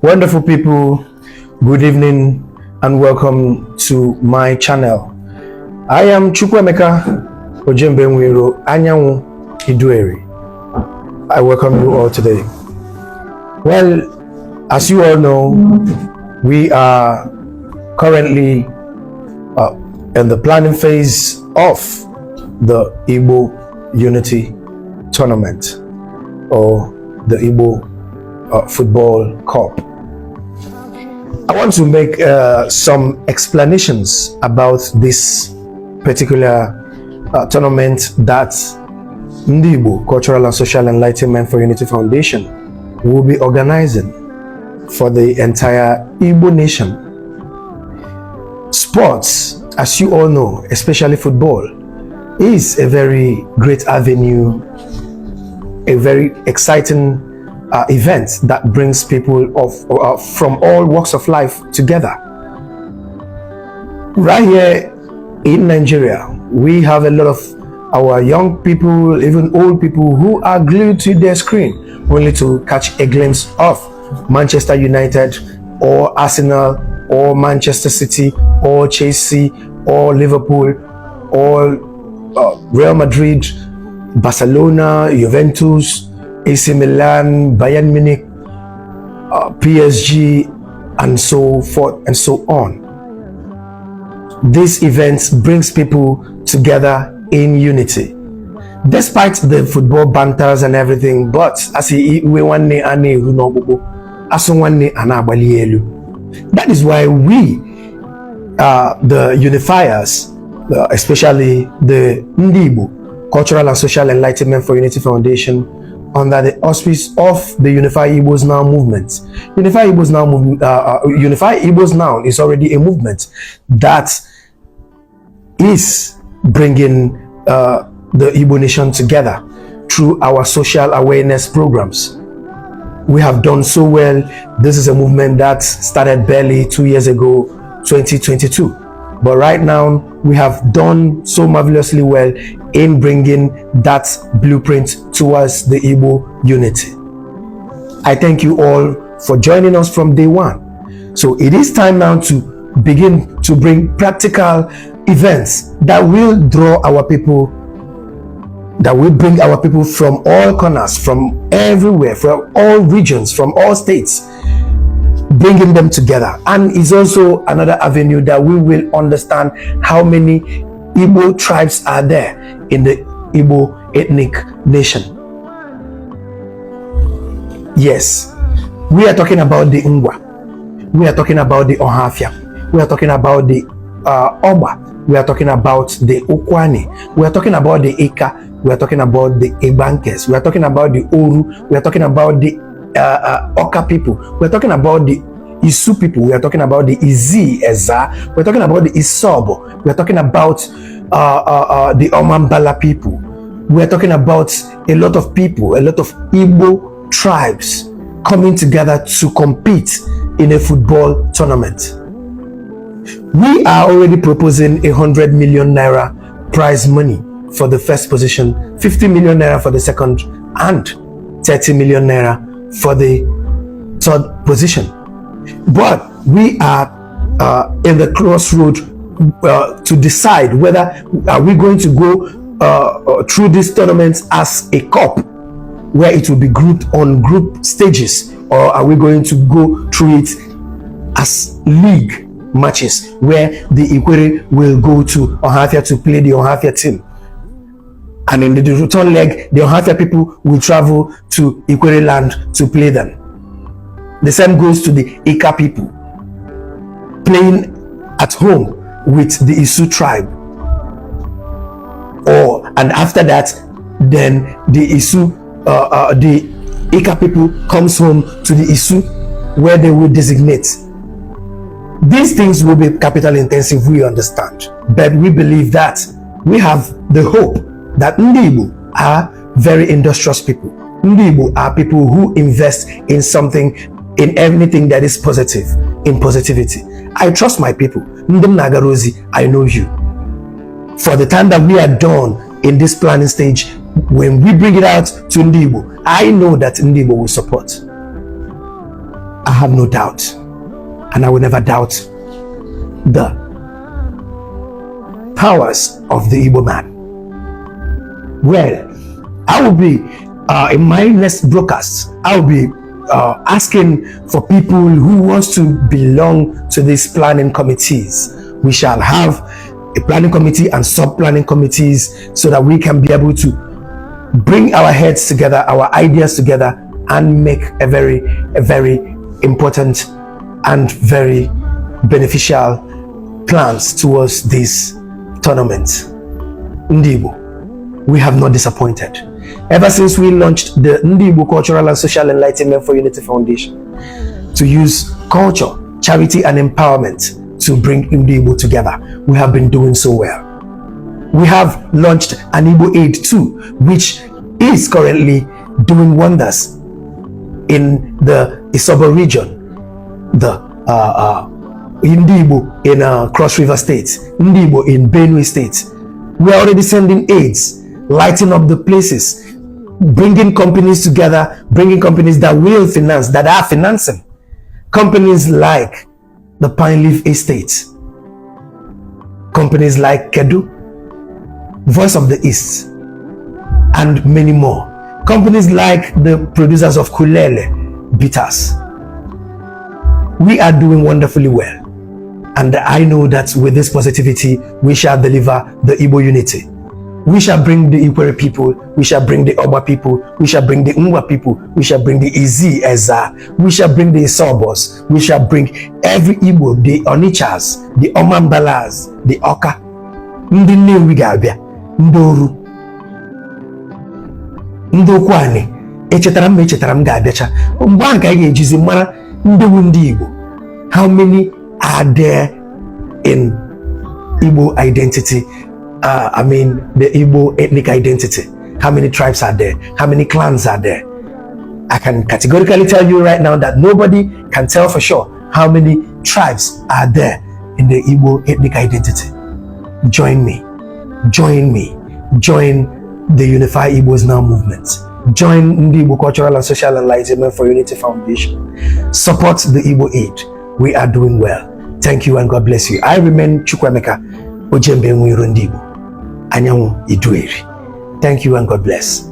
Wonderful people, good evening and welcome to my channel. I am Chukwemeka Ojembenwero Anyanwu Idueri. I welcome you all today. Well, as you all know, we are currently in the planning phase of the IGBO Unity Tournament or the IGBO Football Cup. I want to make some explanations about this particular tournament that IGBO Cultural and Social Enlightenment for Unity Foundation will be organizing for the entire IGBO Nation. Sports, as you all know, especially football, is a very great avenue, a very exciting event that brings people from all walks of life together. Right here in Nigeria, we have a lot of our young people, even old people, who are glued to their screen only to catch a glimpse of Manchester United or Arsenal or Manchester City or Chelsea or Liverpool or Real Madrid, Barcelona, Juventus, AC Milan, Bayern Munich, PSG, and so forth and so on. This event brings people together in unity. Despite the football banters and everything, but that is why we, the unifiers, especially the IGBO Cultural and Social Enlightenment for Unity Foundation, under the auspice of the Unify Igbos Now movement. Unify Igbos Now is already a movement that is bringing the Igbo nation together through our social awareness programs. We have done so well. This is a movement that started barely 2 years ago, 2022. But right now, we have done so marvelously well in bringing that blueprint towards the Igbo unity. I thank you all for joining us from day one. So it is time now to begin to bring practical events that will draw our people, that will bring our people from all corners, from everywhere, from all regions, from all states, bringing them together. And is also another avenue that we will understand how many Igbo tribes are there in the Igbo ethnic nation. Yes, we are talking about the Ngwa, we are talking about the Ohafia, we are talking about the Oba, we are talking about the Okwani, we are talking about the Eka, we are talking about the Ebankes, we are talking about the Oru, we are talking about the Oka people, we're talking about the Isu people, we are talking about the Izi Eza, we're talking about the Isobo, we're talking about the Omambala people, we're talking about a lot of people, a lot of Igbo tribes coming together to compete in a football tournament. We are already proposing 100 million naira prize money for the first position, 50 million naira for the second, and 30 million naira for the third position. But we are in the crossroad to decide whether are we going to go through this tournament as a cup, where it will be grouped on group stages, or are we going to go through it as league matches, where the Ikwere will go to Ohafia to play the Ohafia team, and in the return leg, the Ohafia people will travel to Ikwere land to play them. The same goes to the Ika people, playing at home with the Isu tribe. And after that, then the Isu, the Ika people comes home to the Isu, where they will designate. These things will be capital intensive, we understand. But we believe that we have the hope that Ndibo are very industrious people. Ndibo are people who invest in something, in everything that is positive, in positivity. I trust my people. Ndum Nagarozi, I know you. For the time that we are done in this planning stage, when we bring it out to Ndibo, I know that Ndibo will support. I have no doubt, and I will never doubt the powers of the Igbo man. Well, I will be in my next broadcast, I will be asking for people who wants to belong to these planning committees. We shall have a planning committee and sub-planning committees so that we can be able to bring our heads together, our ideas together, and make a very important and very beneficial plans towards this tournament. Ndibo, we have not disappointed. Ever since we launched the Ndibo Cultural and Social Enlightenment for Unity Foundation to use culture, charity, and empowerment to bring Ndibo together, we have been doing so well. We have launched an Igbo Aid too, which is currently doing wonders in the Isobo region, the Ndibo in Cross River State, Ndibo in Benue State. We are already sending aids, lighting up the places, bringing companies together, bringing companies that will finance, that are financing. Companies like the Pine Leaf Estate, companies like Kedu, Voice of the East, and many more. Companies like the producers of Kulele Bitters. We are doing wonderfully well. And I know that with this positivity, we shall deliver the Igbo unity. We shall bring the Ikwere people, we shall bring the Oba people, we shall bring the Ngwa people, we shall bring the Izi Eza, we shall bring the Isobos, we shall bring every Igbo, the Onichas, the Omambalas, the Oka, Ndi Newigabia, Ndoru, Ndokwani, Echetaram Gabecha, Mbanka Yejizi Mara, Ndewundi Igbo. How many are there in Igbo identity? The Igbo ethnic identity. How many tribes are there? How many clans are there? I can categorically tell you right now that nobody can tell for sure how many tribes are there in the Igbo ethnic identity. Join me. Join the Unify Igbos Now movement. Join the Igbo Cultural and Social Enlightenment for Unity Foundation. Support the Igbo Aid. We are doing well. Thank you and God bless you. I remain Chukwemeka Ojembe Nwiru Ndibo. Anyanwu Idueri. Thank you and God bless.